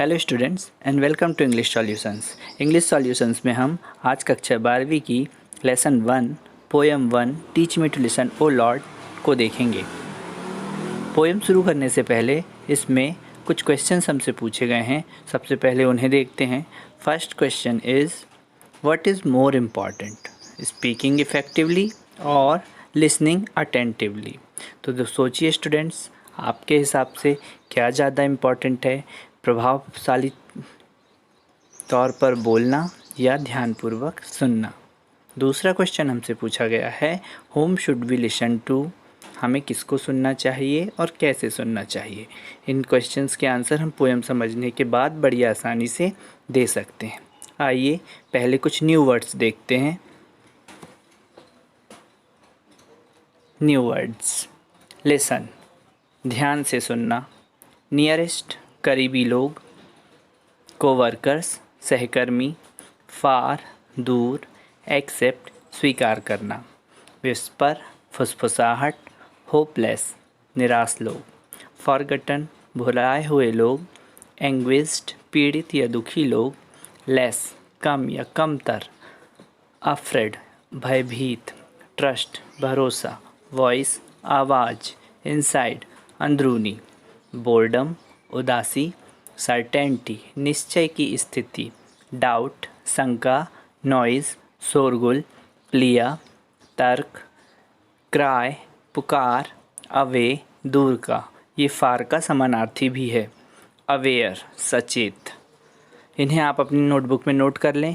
Hello students and welcome to English solutions. English solutions में हम आज कक्षा 12वीं की lesson 1 poem 1 teach me to listen O Lord को देखेंगे। पोएम शुरू करने से पहले इसमें कुछ क्वेश्चंस हमसे पूछे गए हैं। सबसे पहले उन्हें देखते हैं। First question is what is more important, speaking effectively और लिसनिंग अटेंटिवली। तो सोचिए स्टूडेंट्स, आपके हिसाब से क्या ज़्यादा इम्पॉर्टेंट है, प्रभावशाली तौर पर बोलना या ध्यानपूर्वक सुनना। दूसरा क्वेश्चन हमसे पूछा गया है whom should we listen to, हमें किसको सुनना चाहिए और कैसे सुनना चाहिए। इन क्वेश्चंस के आंसर हम पोएम समझने के बाद बड़ी आसानी से दे सकते हैं। आइए पहले कुछ न्यू वर्ड्स देखते हैं। न्यू वर्ड्स: लिसन ध्यान से सुनना, नियरेस्ट करीबी लोग, कोवर्कर्स सहकर्मी, फार दूर, एक्सेप्ट स्वीकार करना, विस्पर फुसफुसाहट, होपलेस निराश लोग, फॉरगटन भुलाए हुए लोग, एंग्विस्ड पीड़ित या दुखी लोग, लेस कम या कमतर, अफ्रेड भयभीत, ट्रस्ट भरोसा, वॉइस आवाज़, इनसाइड अंदरूनी, बोर्डम उदासी, सर्टेनिटी निश्चय की स्थिति, डाउट शंका, नॉइज़ शोरगुल, प्लिया तर्क, क्राई पुकार, अवे दूर का, ये फार का समानार्थी भी है, अवेयर सचेत। इन्हें आप अपनी नोटबुक में नोट कर लें।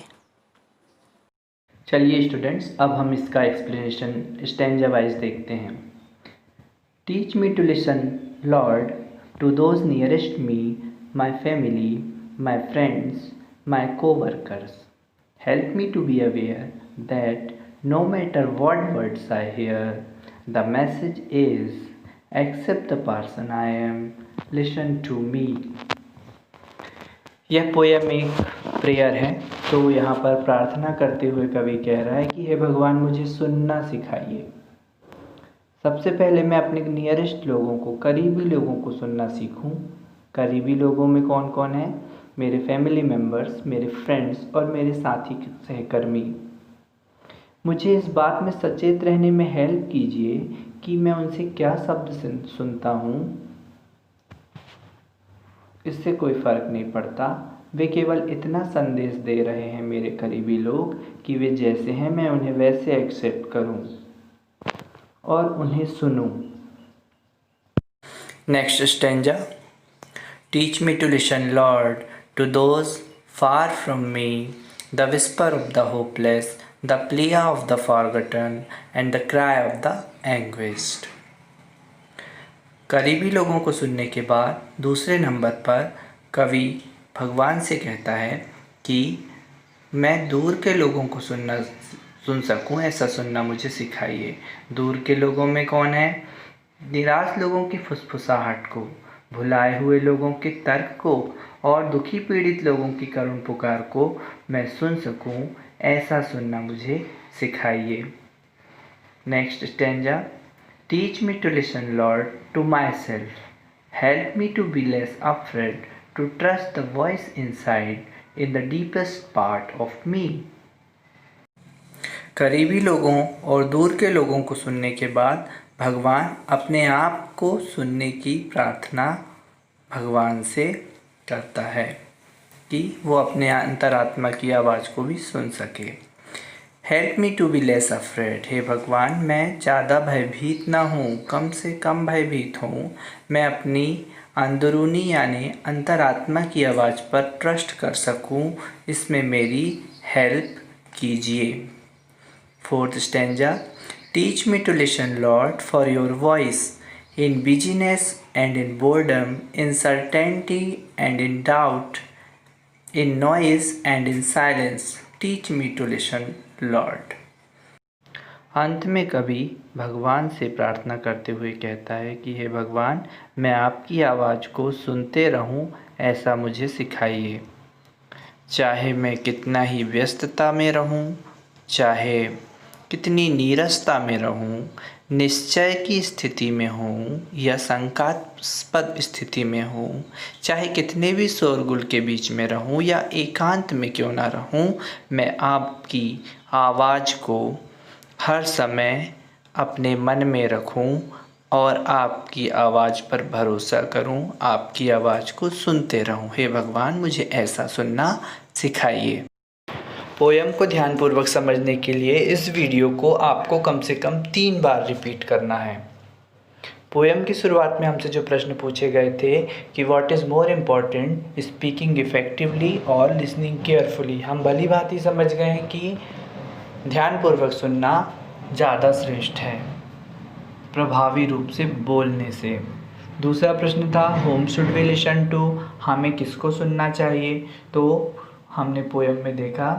चलिए स्टूडेंट्स, अब हम इसका एक्सप्लेनेशन स्टैंजा वाइज देखते हैं। Teach me to listen Lord to those nearest me, my family, my friends, my co-workers. Help me to be aware that no matter what words I hear, the message is accept the person I am, listen to me. यह poem एक prayer है। तो यहाँ पर प्रार्थना करते हुए कवि कह रहा है कि हे भगवान, मुझे सुनना सिखाइए। सबसे पहले मैं अपने नियरेस्ट लोगों को, करीबी लोगों को सुनना सीखूं। करीबी लोगों में कौन कौन है? मेरे फैमिली मेम्बर्स, मेरे फ्रेंड्स और मेरे साथी सहकर्मी। मुझे इस बात में सचेत रहने में हेल्प कीजिए कि मैं उनसे क्या शब्द सुनता हूँ, इससे कोई फ़र्क नहीं पड़ता। वे केवल इतना संदेश दे रहे हैं मेरे करीबी लोग कि वे जैसे हैं मैं उन्हें वैसे एक्सेप्ट करूँ और उन्हें सुनूँ। Next stanza. Teach me to listen, Lord, to those far from me, the whisper of the hopeless, the plea of the forgotten, and the cry of the anguished. करीबी लोगों को सुनने के बाद दूसरे नंबर पर कवि भगवान से कहता है कि मैं दूर के लोगों को सुन सकूं, ऐसा सुनना मुझे सिखाइए। दूर के लोगों में कौन है? निराश लोगों की फुसफुसाहट को, भुलाए हुए लोगों के तर्क को और दुखी पीड़ित लोगों की करुण पुकार को मैं सुन सकूं, ऐसा सुनना मुझे सिखाइए। Next stanza. Teach me to listen Lord to myself, help me to be less afraid, to trust the voice inside in the deepest part of me. करीबी लोगों और दूर के लोगों को सुनने के बाद भगवान अपने आप को सुनने की प्रार्थना भगवान से करता है कि वो अपने अंतरात्मा की आवाज़ को भी सुन सके। Help me to be less afraid, हे भगवान मैं ज़्यादा भयभीत ना हूँ, कम से कम भयभीत हूँ। मैं अपनी अंदरूनी यानी अंतरात्मा की आवाज़ पर ट्रस्ट कर सकूँ, इसमें मेरी हेल्प कीजिए। Fourth stanza. Teach me to listen, Lord, for your voice, in busyness and in boredom, in certainty and in doubt, in noise and in silence. Teach me to listen, Lord. अंत में कवि भगवान से प्रार्थना करते हुए कहता है कि हे भगवान, मैं आपकी आवाज़ को सुनते रहूं, ऐसा मुझे सिखाइए। चाहे मैं कितना ही व्यस्तता में रहूं, चाहे कितनी नीरसता में रहूं, निश्चय की स्थिति में हूँ या शंकास्पद स्थिति में हूँ, चाहे कितने भी शोरगुल के बीच में रहूँ या एकांत में क्यों ना रहूँ, मैं आपकी आवाज़ को हर समय अपने मन में रखूं और आपकी आवाज़ पर भरोसा करूं, आपकी आवाज़ को सुनते रहूं। हे भगवान, मुझे ऐसा सुनना सिखाइए। पोयम को ध्यानपूर्वक समझने के लिए इस वीडियो को आपको कम से कम 3 बार रिपीट करना है। पोयम की शुरुआत में हमसे जो प्रश्न पूछे गए थे कि what is more important, speaking effectively और लिसनिंग केयरफुली, हम भली भांति समझ गए हैं कि ध्यानपूर्वक सुनना ज़्यादा श्रेष्ठ है प्रभावी रूप से बोलने से। दूसरा प्रश्न था whom should we listen to, हमें किसको सुनना चाहिए। तो हमने पोयम में देखा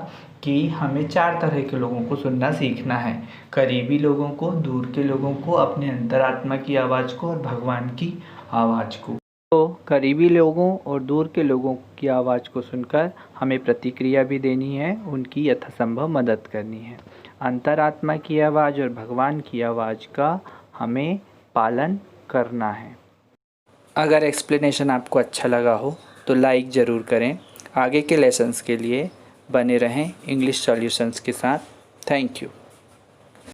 कि हमें 4 तरह के लोगों को सुनना सीखना है, करीबी लोगों को, दूर के लोगों को, अपने अंतरात्मा की आवाज़ को और भगवान की आवाज़ को। तो करीबी लोगों और दूर के लोगों की आवाज़ को सुनकर हमें प्रतिक्रिया भी देनी है, उनकी यथासंभव मदद करनी है। अंतरात्मा की आवाज़ और भगवान की आवाज़ का हमें पालन करना है। अगर एक्सप्लेनेशन आपको अच्छा लगा हो तो लाइक ज़रूर करें। आगे के लेसन्स के लिए बने रहें इंग्लिश सॉल्यूशंस के साथ। Thank you.